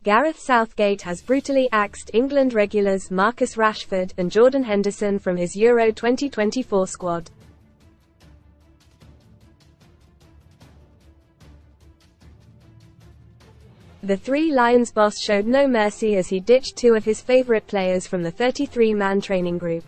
Gareth Southgate has brutally axed England regulars Marcus Rashford and Jordan Henderson from his Euro 2024 squad. The Three Lions boss showed no mercy as he ditched two of his favourite players from the 33-man training group.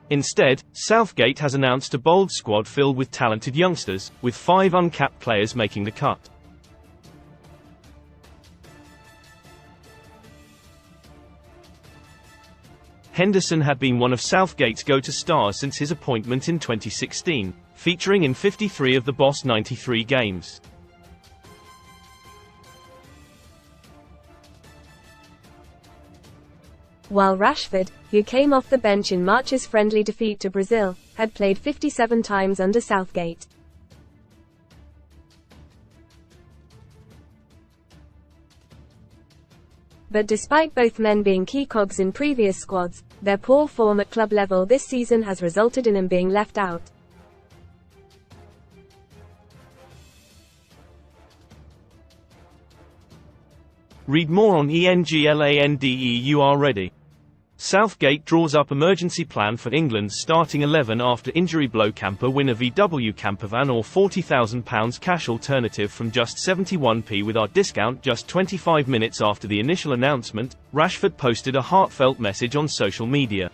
Instead, Southgate has announced a bold squad filled with talented youngsters, with 5 uncapped players making the cut. Henderson had been one of Southgate's go-to stars since his appointment in 2016, featuring in 53 of the Boss' 93 games. While Rashford, who came off the bench in March's friendly defeat to Brazil, had played 57 times under Southgate. But despite both men being key cogs in previous squads, their poor form at club level this season has resulted in them being left out. Read more on ENGLANDEUR Ready. Southgate draws up emergency plan for England's starting 11 after injury blow. Camper winner VW campervan or £40,000 cash alternative from just 71p with our discount. Just 25 minutes after the initial announcement, Rashford posted a heartfelt message on social media.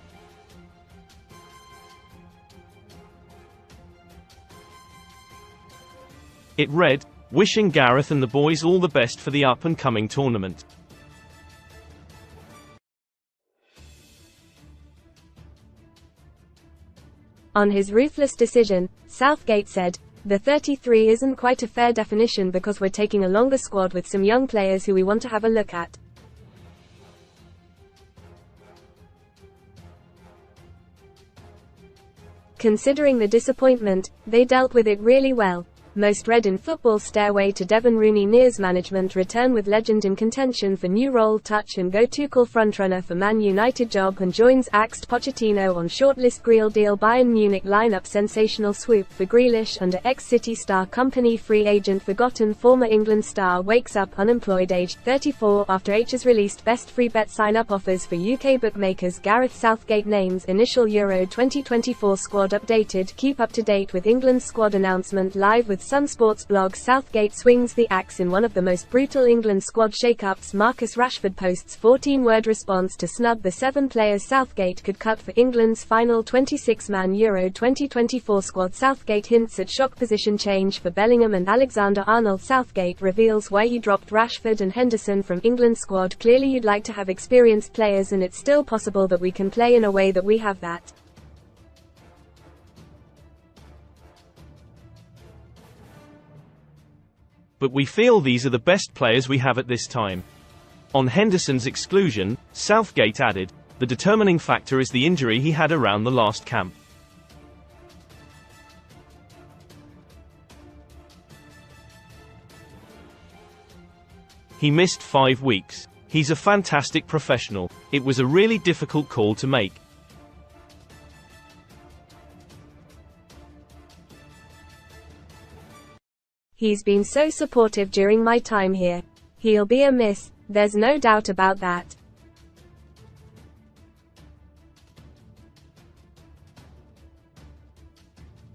It read, "Wishing Gareth and the boys all the best for the up-and-coming tournament." On his ruthless decision, Southgate said, "The 33 isn't quite a fair definition because we're taking a longer squad with some young players who we want to have a look at. Considering the disappointment, they dealt with it really well." Most read in football. Stairway to Devon. Rooney nears management return with legend in contention for new role. Touch and go. Tuchel frontrunner for Man United job and joins axed Pochettino on shortlist. Greal deal. Bayern Munich lineup. Sensational swoop for Grealish under ex-City star. Company free agent forgotten. Former England star wakes up unemployed aged 34 after H has released best free bet sign-up offers for UK bookmakers. Gareth Southgate names initial Euro 2024 squad updated. Keep up to date with England's squad announcement live with Sun Sports blog. Southgate swings the axe in one of the most brutal England squad shake-ups. Marcus Rashford posts 14-word response to snub the 7 players Southgate could cut for England's final 26-man Euro 2024 squad. Southgate hints at shock position change for Bellingham and Alexander-Arnold. Southgate reveals why he dropped Rashford and Henderson from England's squad. Clearly you'd like to have experienced players, and it's still possible that we can play in a way that we have that. But we feel these are the best players we have at this time. On Henderson's exclusion, Southgate added, "The determining factor is the injury he had around the last camp. He missed 5 weeks. He's a fantastic professional. It was a really difficult call to make. He's been so supportive during my time here. He'll be a miss, there's no doubt about that.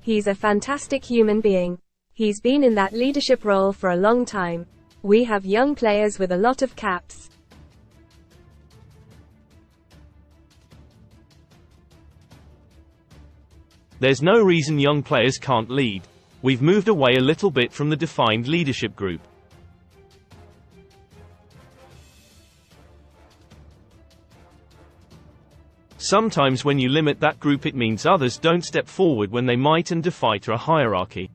He's a fantastic human being. He's been in that leadership role for a long time. We have young players with a lot of caps. There's no reason young players can't lead. We've moved away a little bit from the defined leadership group. Sometimes when you limit that group it means others don't step forward when they might and defy to a hierarchy.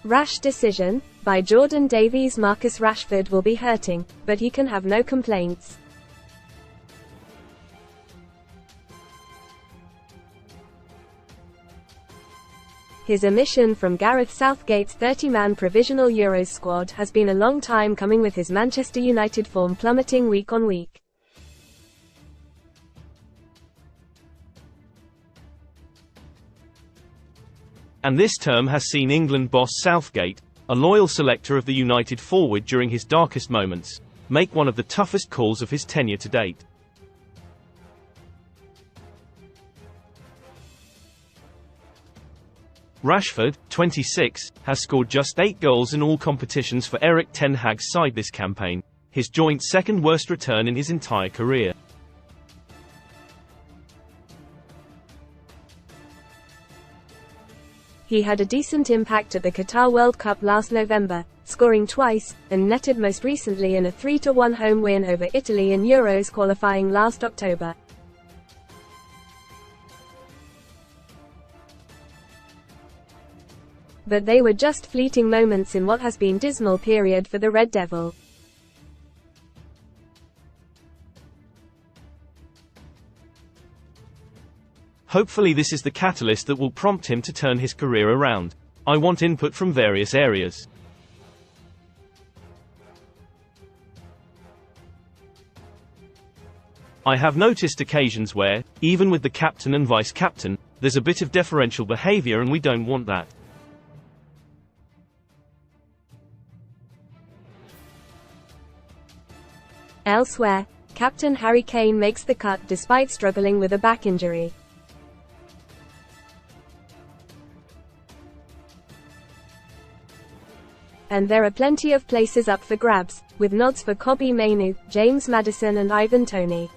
Rash decision, by Jordan Davies. Marcus Rashford will be hurting, but he can have no complaints. His omission from Gareth Southgate's 30-man provisional Euros squad has been a long time coming, with his Manchester United form plummeting week on week. And this term has seen England boss Southgate, a loyal selector of the United forward during his darkest moments, make one of the toughest calls of his tenure to date. Rashford, 26, has scored just 8 goals in all competitions for Erik ten Hag's side this campaign, his joint second worst return in his entire career. He had a decent impact at the Qatar World Cup last November, scoring twice, and netted most recently in a 3-1 home win over Italy in Euros qualifying last October. But they were just fleeting moments in what has been dismal period for the Red Devil. Hopefully this is the catalyst that will prompt him to turn his career around. I want input from various areas. I have noticed occasions where, even with the captain and vice-captain, there's a bit of deferential behavior and we don't want that. Elsewhere, captain Harry Kane makes the cut despite struggling with a back injury. And there are plenty of places up for grabs, with nods for Kobbie Mainoo, James Maddison and Ivan Toney.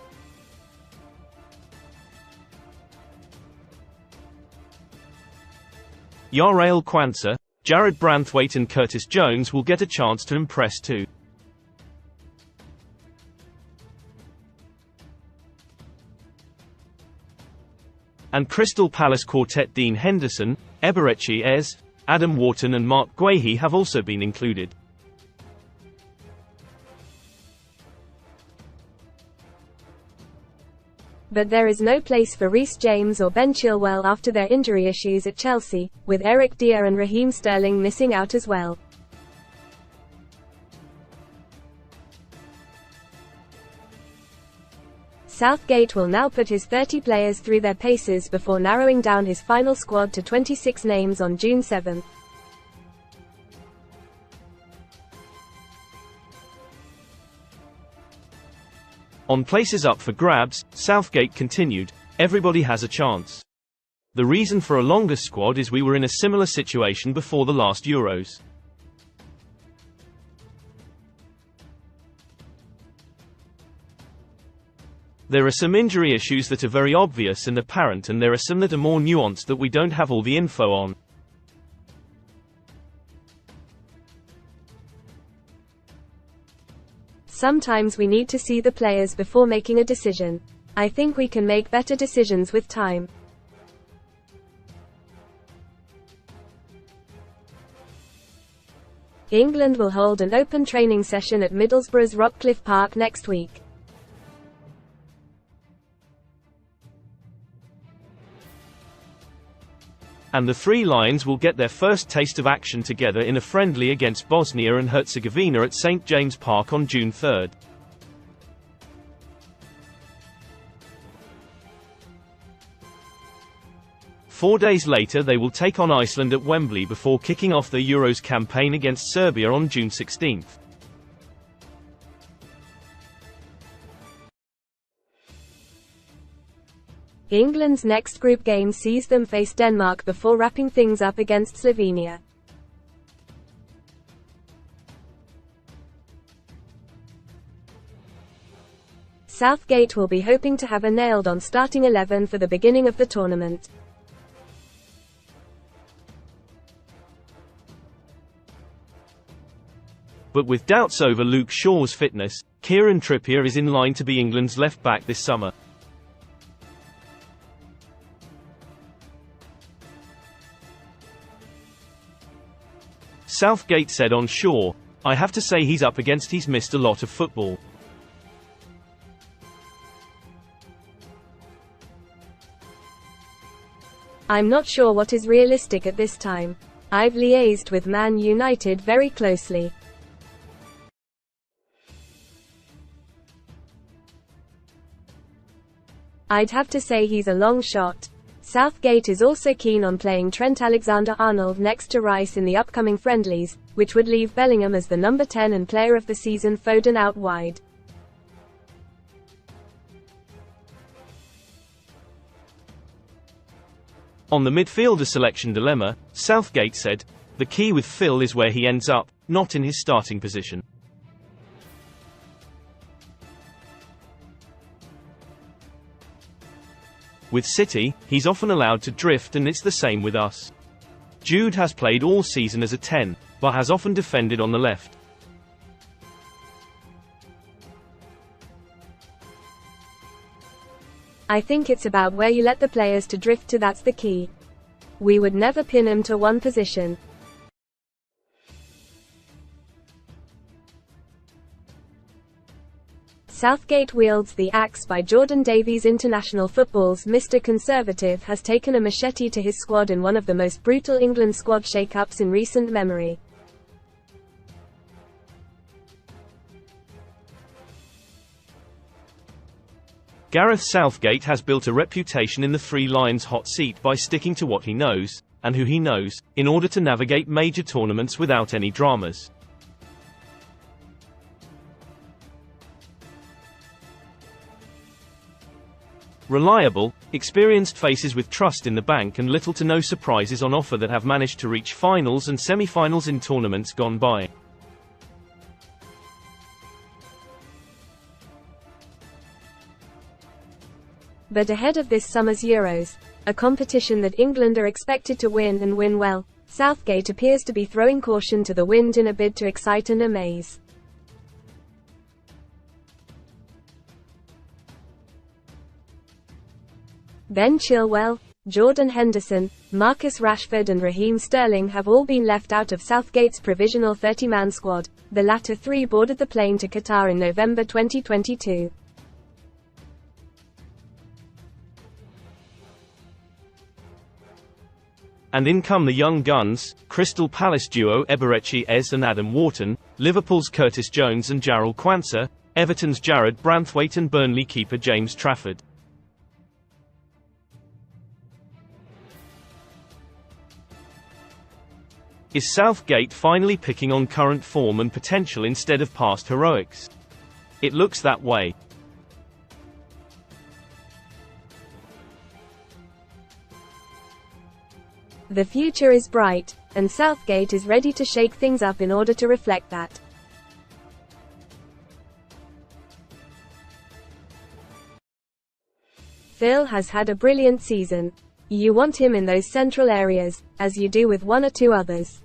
Jarrell Quansah, Jared Branthwaite and Curtis Jones will get a chance to impress too. And Crystal Palace quartet Dean Henderson, Eberechi Eze, Adam Wharton and Mark Guehi have also been included. But there is no place for Reece James or Ben Chilwell after their injury issues at Chelsea, with Eric Dier and Raheem Sterling missing out as well. Southgate will now put his 30 players through their paces before narrowing down his final squad to 26 names on June 7. On places up for grabs, Southgate continued, everybody has a chance. The reason for a longer squad is we were in a similar situation before the last Euros. There are some injury issues that are very obvious and apparent, and there are some that are more nuanced that we don't have all the info on. Sometimes we need to see the players before making a decision. I think we can make better decisions with time. England will hold an open training session at Middlesbrough's Rockcliffe Park next week. And the Three Lions will get their first taste of action together in a friendly against Bosnia and Herzegovina at St James Park on June 3. Four days later they will take on Iceland at Wembley before kicking off their Euros campaign against Serbia on June 16. England's next group game sees them face Denmark before wrapping things up against Slovenia. Southgate will be hoping to have a nailed-on starting 11 for the beginning of the tournament. But with doubts over Luke Shaw's fitness, Kieran Trippier is in line to be England's left-back this summer. Southgate said on Shaw, "I have to say he's missed a lot of football. I'm not sure what is realistic at this time. I've liaised with Man United very closely. I'd have to say he's a long shot. Southgate is also keen on playing Trent Alexander-Arnold next to Rice in the upcoming friendlies, which would leave Bellingham as the number 10 and player of the season, Foden out wide. On the midfielder selection dilemma, Southgate said, "The key with Phil is where he ends up, not in his starting position." With City, he's often allowed to drift, and it's the same with us. Jude has played all season as a 10, but has often defended on the left. I think it's about where you let the players to drift to, that's the key. We would never pin him to one position. Southgate wields the axe by Jordan Davies. International football's Mr. Conservative has taken a machete to his squad in one of the most brutal England squad shake-ups in recent memory. Gareth Southgate has built a reputation in the Three Lions hot seat by sticking to what he knows, and who he knows, in order to navigate major tournaments without any dramas. Reliable, experienced faces with trust in the bank and little to no surprises on offer that have managed to reach finals and semi-finals in tournaments gone by. But ahead of this summer's Euros, a competition that England are expected to win and win well, Southgate appears to be throwing caution to the wind in a bid to excite and amaze. Ben Chilwell, Jordan Henderson, Marcus Rashford and Raheem Sterling have all been left out of Southgate's provisional 30-man squad. The latter three boarded the plane to Qatar in November 2022. And in come the young guns, Crystal Palace duo Eberechi Eze and Adam Wharton, Liverpool's Curtis Jones and Jarrell Quansah, Everton's Jared Branthwaite and Burnley keeper James Trafford. Is Southgate finally picking on current form and potential instead of past heroics? It looks that way. The future is bright, and Southgate is ready to shake things up in order to reflect that. Phil has had a brilliant season. You want him in those central areas, as you do with one or two others.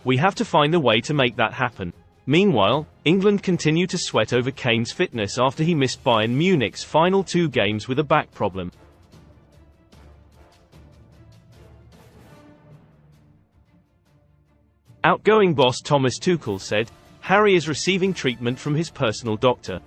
We have to find a way to make that happen. Meanwhile, England continue to sweat over Kane's fitness after he missed Bayern Munich's final 2 games with a back problem. Outgoing boss Thomas Tuchel said, "Harry is receiving treatment from his personal doctor."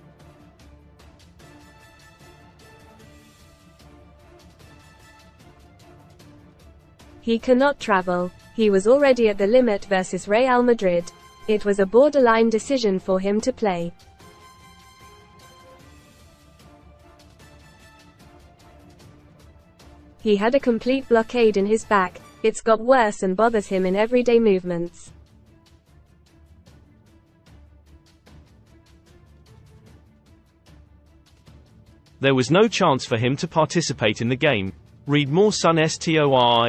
He cannot travel. He was already at the limit versus Real Madrid. It was a borderline decision for him to play. He had a complete blockade in his back. It's got worse and bothers him in everyday movements. There was no chance for him to participate in the game. Read more. Sun STORIESAWAY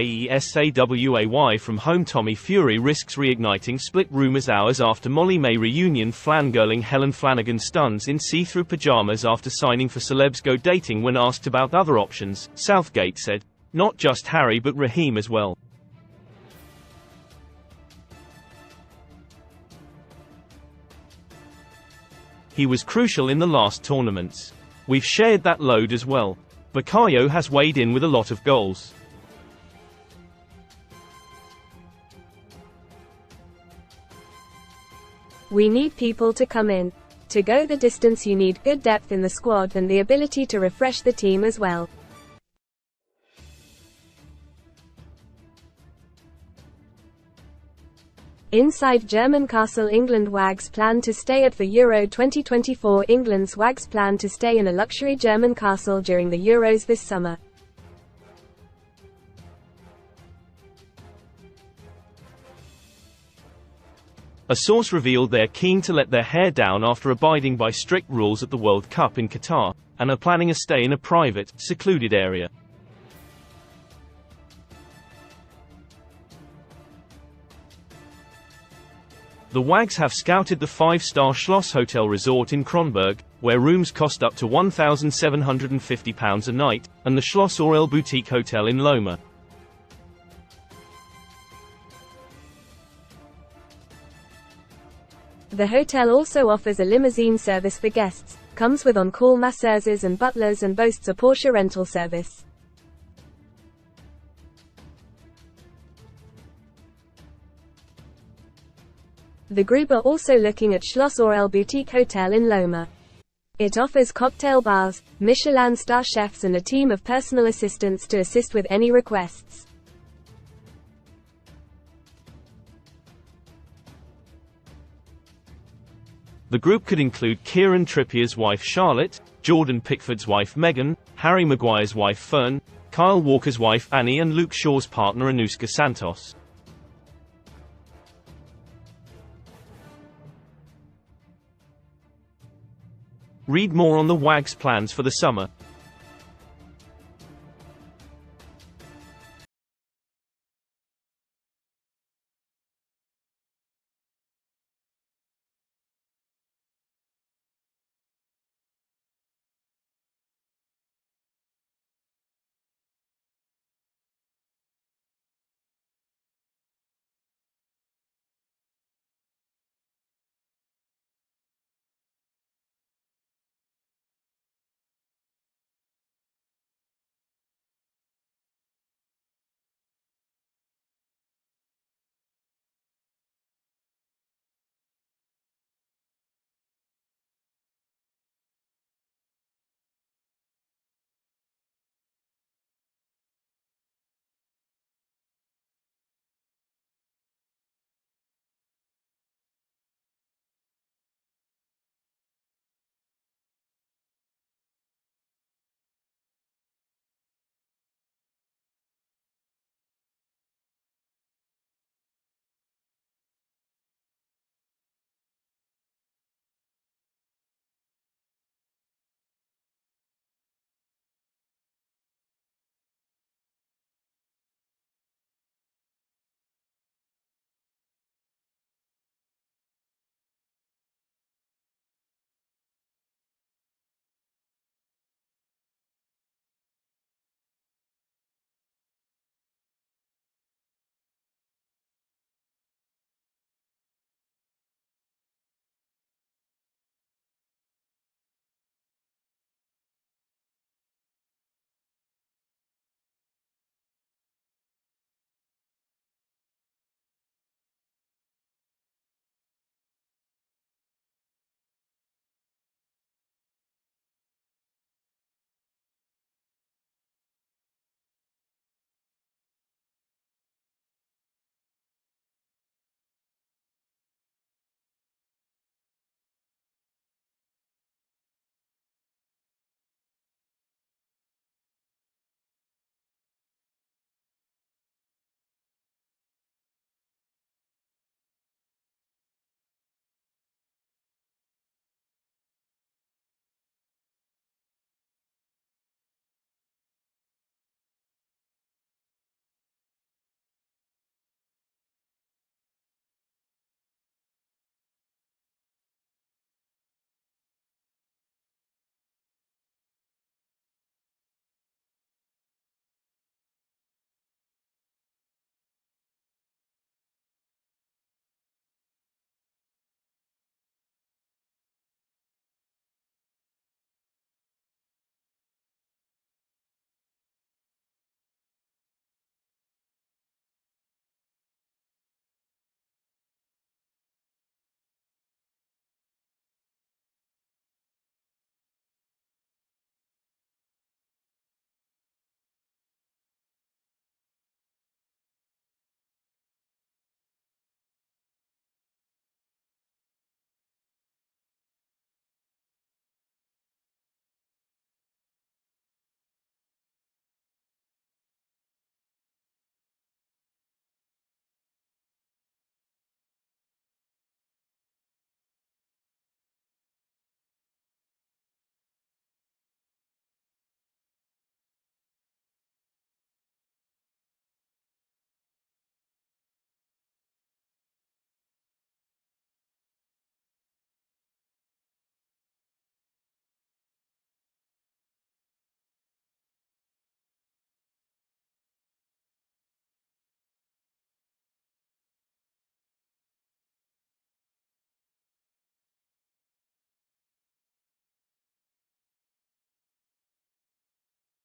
from home. Tommy Fury risks reigniting split rumors hours after Molly May reunion. Fangirling Helen Flanagan stuns in see-through pajamas after signing for Celebs Go Dating. When asked about other options, Southgate said, "Not just Harry but Raheem as well." He was crucial in the last tournaments. We've shared that load as well. Bukayo has weighed in with a lot of goals. We need people to come in. To go the distance you need good depth in the squad and the ability to refresh the team as well. Inside German castle England Wags plan to stay at for Euro 2024. England's Wags plan to stay in a luxury German castle during the Euros this summer. A source revealed they're keen to let their hair down after abiding by strict rules at the World Cup in Qatar, and are planning a stay in a private, secluded area. The Wags have scouted the 5-star Schloss Hotel Resort in Kronberg, where rooms cost up to £1,750 a night, and the Schloss Orel Boutique Hotel in Loma. The hotel also offers a limousine service for guests, comes with on-call masseuses and butlers, and boasts a Porsche rental service. The group are also looking at Schloss Orel Boutique Hotel in Loma. It offers cocktail bars, Michelin star chefs, and a team of personal assistants to assist with any requests. The group could include Kieran Trippier's wife Charlotte, Jordan Pickford's wife Megan, Harry Maguire's wife Fern, Kyle Walker's wife Annie, and Luke Shaw's partner Anuska Santos. Read more on the Wags' plans for the summer.